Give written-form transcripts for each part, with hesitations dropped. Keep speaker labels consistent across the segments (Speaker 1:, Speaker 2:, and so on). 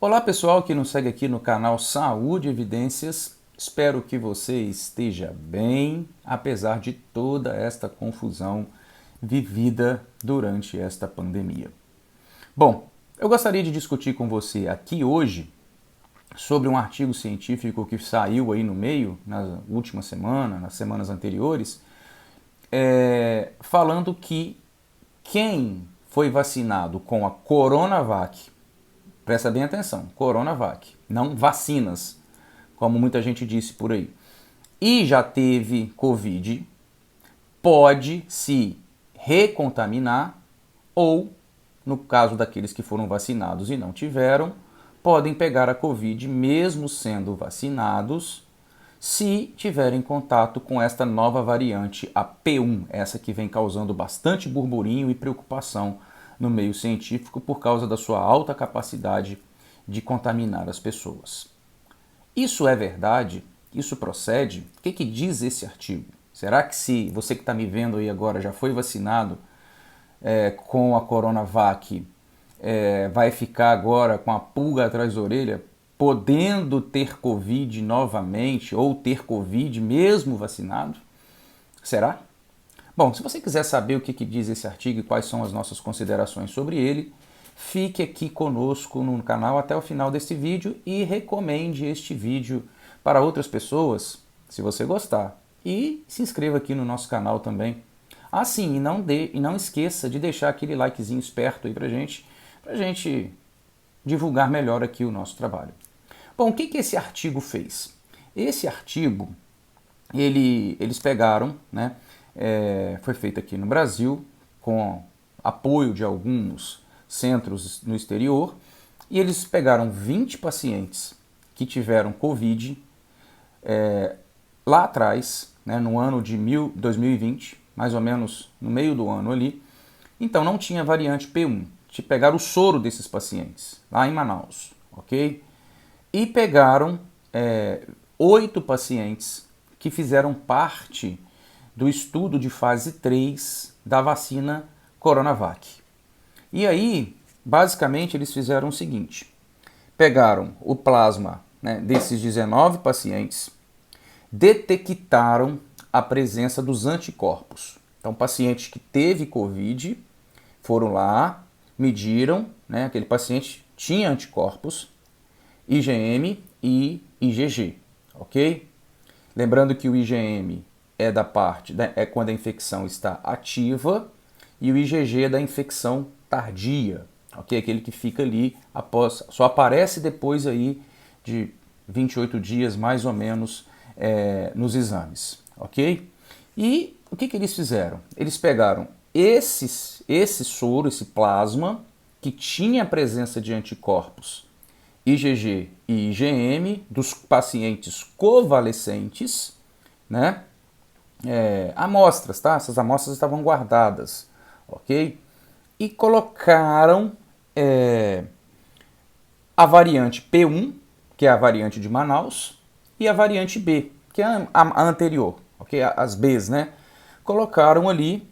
Speaker 1: Olá pessoal que nos segue aqui no canal Saúde e Evidências, espero que você esteja bem, apesar de toda esta confusão vivida durante esta pandemia. Bom, eu gostaria de discutir com você aqui hoje sobre um artigo científico que saiu aí no meio, na última semana, nas semanas anteriores, falando que quem foi vacinado com a Coronavac, presta bem atenção, Coronavac, não vacinas, como muita gente disse por aí, e já teve Covid, pode se recontaminar ou, no caso daqueles que foram vacinados e não tiveram, podem pegar a Covid mesmo sendo vacinados, se tiverem contato com esta nova variante, a P1, essa que vem causando bastante burburinho e preocupação no meio científico por causa da sua alta capacidade de contaminar as pessoas. Isso é verdade? Isso procede? O que diz esse artigo? Será que se você que está me vendo aí agora já foi vacinado com a Coronavac, vai ficar agora com a pulga atrás da orelha, podendo ter Covid novamente ou ter Covid mesmo vacinado? Será? Bom, se você quiser saber o que diz esse artigo e quais são as nossas considerações sobre ele, fique aqui conosco no canal até o final deste vídeo e recomende este vídeo para outras pessoas, se você gostar. E se inscreva aqui no nosso canal também. Ah, sim, e não esqueça de deixar aquele likezinho esperto aí pra gente divulgar melhor aqui o nosso trabalho. Bom, o que esse artigo fez? Esse artigo, eles pegaram, né, foi feito aqui no Brasil, com apoio de alguns centros no exterior, e eles pegaram 20 pacientes que tiveram Covid lá atrás, né, no ano de 2020, mais ou menos no meio do ano ali. Então não tinha variante P1. Pegaram o soro desses pacientes, lá em Manaus, ok? E pegaram 8 pacientes que fizeram parte do estudo de fase 3 da vacina Coronavac. E aí, basicamente, eles fizeram o seguinte: pegaram o plasma, né, desses 19 pacientes, detectaram a presença dos anticorpos. Então, paciente que teve Covid, foram lá, mediram, né, aquele paciente tinha anticorpos, IgM e IgG, ok? Lembrando que o IgM é quando a infecção está ativa e o IgG é da infecção tardia, ok? Aquele que fica ali após, só aparece depois aí de 28 dias mais ou menos nos exames, ok? E o que eles fizeram? Eles pegaram esse soro, esse plasma, que tinha a presença de anticorpos IgG e IgM dos pacientes convalescentes, né? Amostras, tá? Essas amostras estavam guardadas, ok? E colocaram a variante P1, que é a variante de Manaus, e a variante B, que é a anterior, ok? As Bs, né? Colocaram ali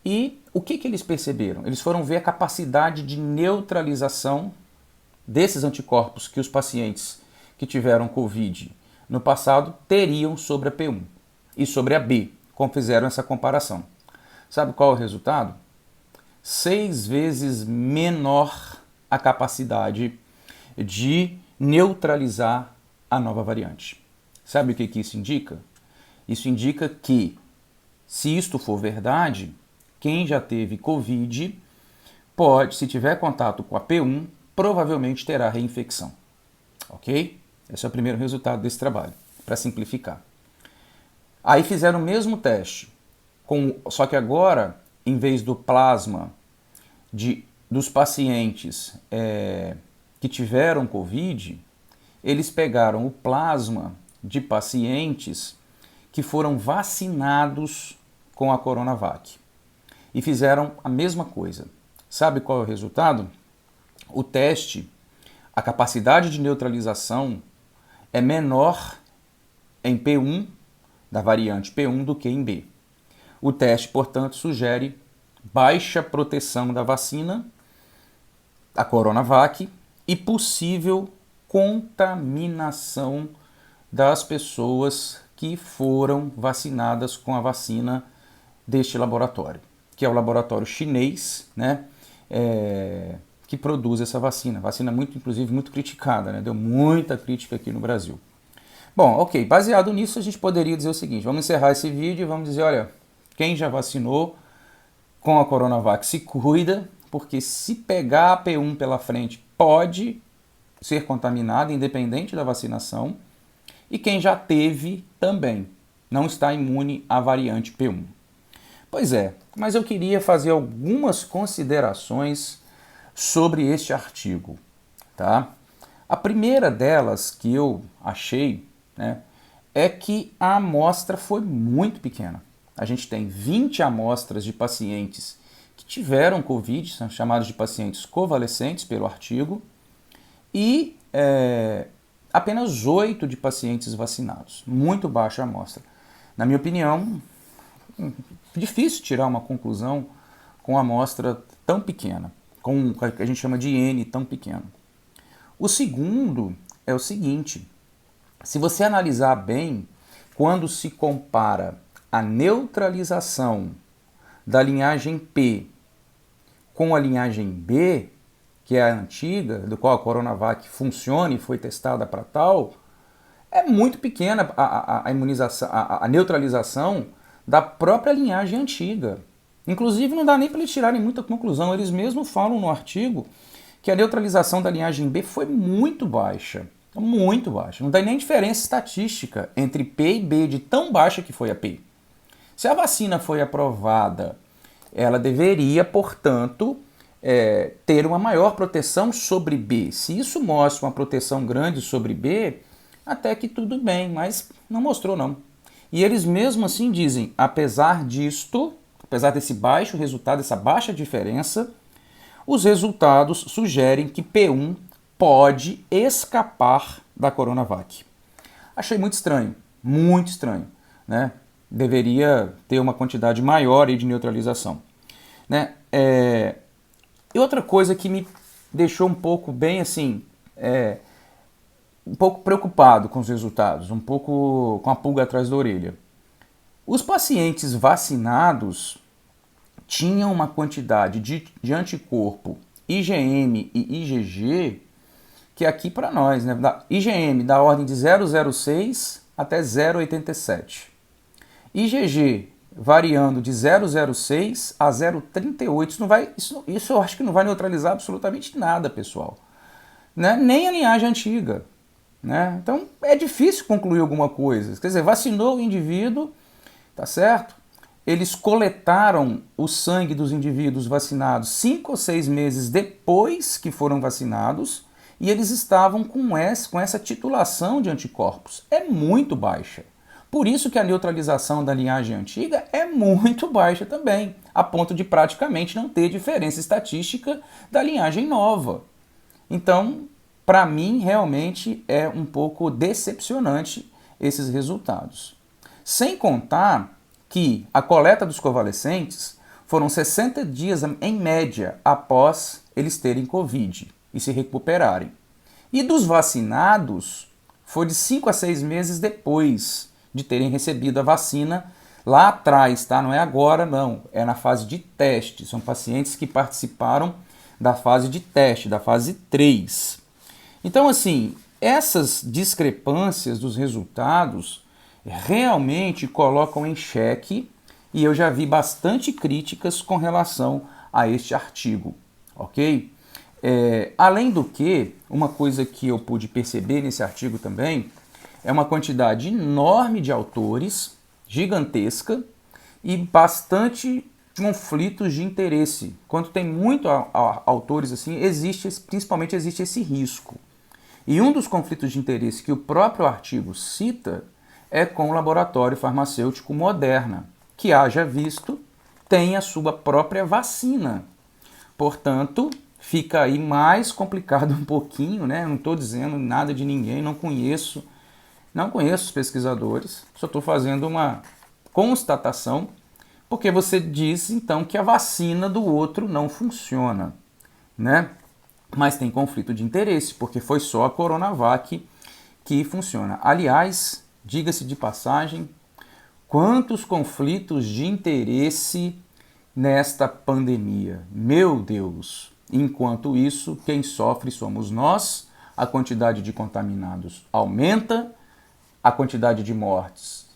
Speaker 1: e o que eles perceberam? Eles foram ver a capacidade de neutralização desses anticorpos que os pacientes que tiveram Covid no passado teriam sobre a P1 e sobre a B, como fizeram essa comparação. Sabe qual é o resultado? 6 vezes menor a capacidade de neutralizar a nova variante. Sabe o que isso indica? Isso indica que, se isto for verdade, quem já teve Covid pode, se tiver contato com a P1, provavelmente terá reinfecção. Ok? Esse é o primeiro resultado desse trabalho, para simplificar. Aí fizeram o mesmo teste, só que agora, em vez do plasma dos pacientes que tiveram Covid, eles pegaram o plasma de pacientes que foram vacinados com a Coronavac e fizeram a mesma coisa. Sabe qual é o resultado? O teste, a capacidade de neutralização é menor em P1, da variante P1, do que em B. O teste, portanto, sugere baixa proteção da vacina, a Coronavac, e possível contaminação das pessoas que foram vacinadas com a vacina deste laboratório, que é o laboratório chinês, né, que produz essa vacina. Vacina muito, inclusive, muito criticada, né, deu muita crítica aqui no Brasil. Bom, ok, baseado nisso a gente poderia dizer o seguinte, vamos encerrar esse vídeo e vamos dizer, olha, quem já vacinou com a Coronavac se cuida, porque se pegar a P1 pela frente pode ser contaminado, independente da vacinação, e quem já teve também não está imune à variante P1. Pois é, mas eu queria fazer algumas considerações sobre este artigo, tá? A primeira delas que eu achei, né, é que a amostra foi muito pequena. A gente tem 20 amostras de pacientes que tiveram Covid, são chamados de pacientes convalescentes pelo artigo, e apenas 8 de pacientes vacinados. Muito baixa a amostra. Na minha opinião, difícil tirar uma conclusão com a amostra tão pequena, com o que a gente chama de N tão pequeno. O segundo é o seguinte, se você analisar bem, quando se compara a neutralização da linhagem P com a linhagem B, que é a antiga, do qual a Coronavac funciona e foi testada para tal, é muito pequena a imunização, a neutralização da própria linhagem antiga. Inclusive não dá nem para eles tirarem muita conclusão, eles mesmos falam no artigo que a neutralização da linhagem B foi muito baixa. Muito baixa. Não tem nem diferença estatística entre P e B, de tão baixa que foi a P. Se a vacina foi aprovada, ela deveria, portanto, ter uma maior proteção sobre B. Se isso mostra uma proteção grande sobre B, até que tudo bem, mas não mostrou não. E eles mesmo assim dizem, apesar disto, apesar desse baixo resultado, dessa baixa diferença, os resultados sugerem que P1 pode escapar da Coronavac. Achei muito estranho, né? Deveria ter uma quantidade maior de neutralização, né? E outra coisa que me deixou um pouco bem assim, um pouco preocupado com os resultados, um pouco com a pulga atrás da orelha. Os pacientes vacinados tinham uma quantidade de anticorpo IgM e IgG que aqui para nós, né, IgM da ordem de 0,06 até 0,87. IgG variando de 0,06 a 0,38. Isso eu acho que não vai neutralizar absolutamente nada, pessoal. Né? Nem a linhagem antiga. Né? Então é difícil concluir alguma coisa. Quer dizer, vacinou o indivíduo, tá certo? Eles coletaram o sangue dos indivíduos vacinados 5 ou 6 meses depois que foram vacinados e eles estavam com essa titulação de anticorpos. É muito baixa. Por isso que a neutralização da linhagem antiga é muito baixa também, a ponto de praticamente não ter diferença estatística da linhagem nova. Então, para mim, realmente é um pouco decepcionante esses resultados. Sem contar que a coleta dos convalescentes foram 60 dias em média após eles terem Covid e se recuperarem. E dos vacinados foi de 5 a 6 meses depois de terem recebido a vacina lá atrás, tá? Não é agora não, é na fase de teste. São pacientes que participaram da fase de teste, da fase 3. Então, assim, essas discrepâncias dos resultados realmente colocam em xeque, e eu já vi bastante críticas com relação a este artigo, ok? Além do que, uma coisa que eu pude perceber nesse artigo também é uma quantidade enorme de autores, gigantesca, e bastante conflitos de interesse. Quando tem muitos autores assim, principalmente existe esse risco. E um dos conflitos de interesse que o próprio artigo cita é com o laboratório farmacêutico Moderna, que, haja visto, tem a sua própria vacina. Portanto, fica aí mais complicado um pouquinho, né? Não estou dizendo nada de ninguém, não conheço os pesquisadores, só estou fazendo uma constatação, porque você diz então que a vacina do outro não funciona, né? mas tem conflito de interesse, porque foi só a Coronavac que funciona. Aliás, diga-se de passagem, quantos conflitos de interesse nesta pandemia. Meu Deus! Enquanto isso, quem sofre somos nós, a quantidade de contaminados aumenta, a quantidade de mortes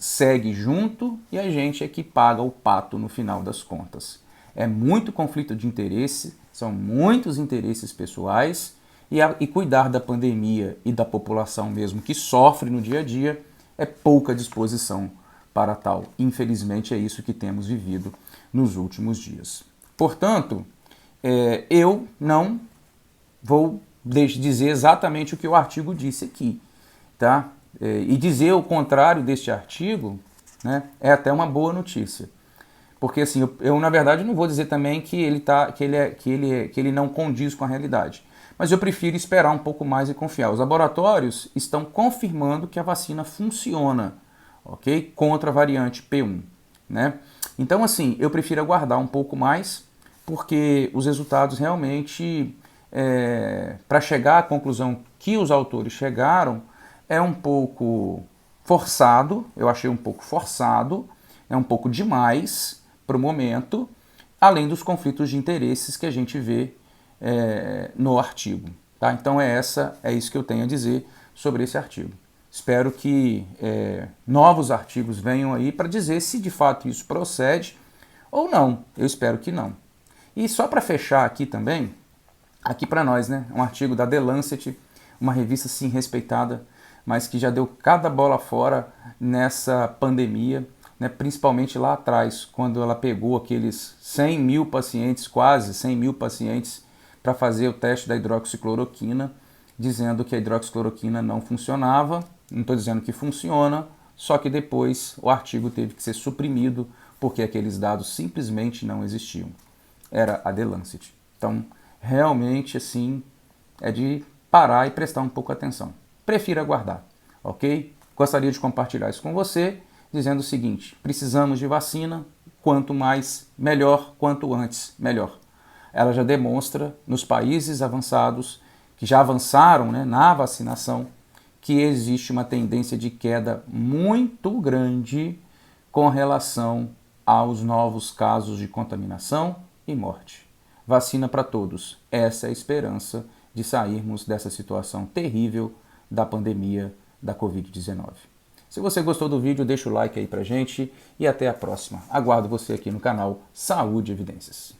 Speaker 1: segue junto e a gente é que paga o pato no final das contas. É muito conflito de interesse, são muitos interesses pessoais e cuidar da pandemia e da população mesmo que sofre no dia a dia é pouca disposição para tal. Infelizmente é isso que temos vivido nos últimos dias. Portanto, eu não vou dizer exatamente o que o artigo disse aqui, tá? E dizer o contrário deste artigo, né, é até uma boa notícia. Porque assim, eu na verdade não vou dizer também que ele não condiz com a realidade. Mas eu prefiro esperar um pouco mais e confiar. Os laboratórios estão confirmando que a vacina funciona, ok? Contra a variante P1, né? Então assim, eu prefiro aguardar um pouco mais, porque os resultados realmente, para chegar à conclusão que os autores chegaram, é um pouco forçado, eu achei um pouco forçado, é um pouco demais para o momento, além dos conflitos de interesses que a gente vê no artigo. Tá? Então é isso que eu tenho a dizer sobre esse artigo. Espero que novos artigos venham aí para dizer se de fato isso procede ou não. Eu espero que não. E só para fechar aqui também, aqui para nós, né, um artigo da The Lancet, uma revista sim respeitada, mas que já deu cada bola fora nessa pandemia, né, principalmente lá atrás, quando ela pegou aqueles 100 mil pacientes, quase 100 mil pacientes, para fazer o teste da hidroxicloroquina, dizendo que a hidroxicloroquina não funcionava. Não estou dizendo que funciona, só que depois o artigo teve que ser suprimido, porque aqueles dados simplesmente não existiam. Era a The Lancet. Então, realmente, assim, é de parar e prestar um pouco atenção. Prefiro aguardar, ok? Gostaria de compartilhar isso com você, dizendo o seguinte: precisamos de vacina, quanto mais, melhor, quanto antes, melhor. Ela já demonstra nos países avançados, que já avançaram, né, na vacinação, que existe uma tendência de queda muito grande com relação aos novos casos de contaminação e morte. Vacina para todos. Essa é a esperança de sairmos dessa situação terrível da pandemia da Covid-19. Se você gostou do vídeo, deixa o like aí pra gente e até a próxima. Aguardo você aqui no canal Saúde e Evidências.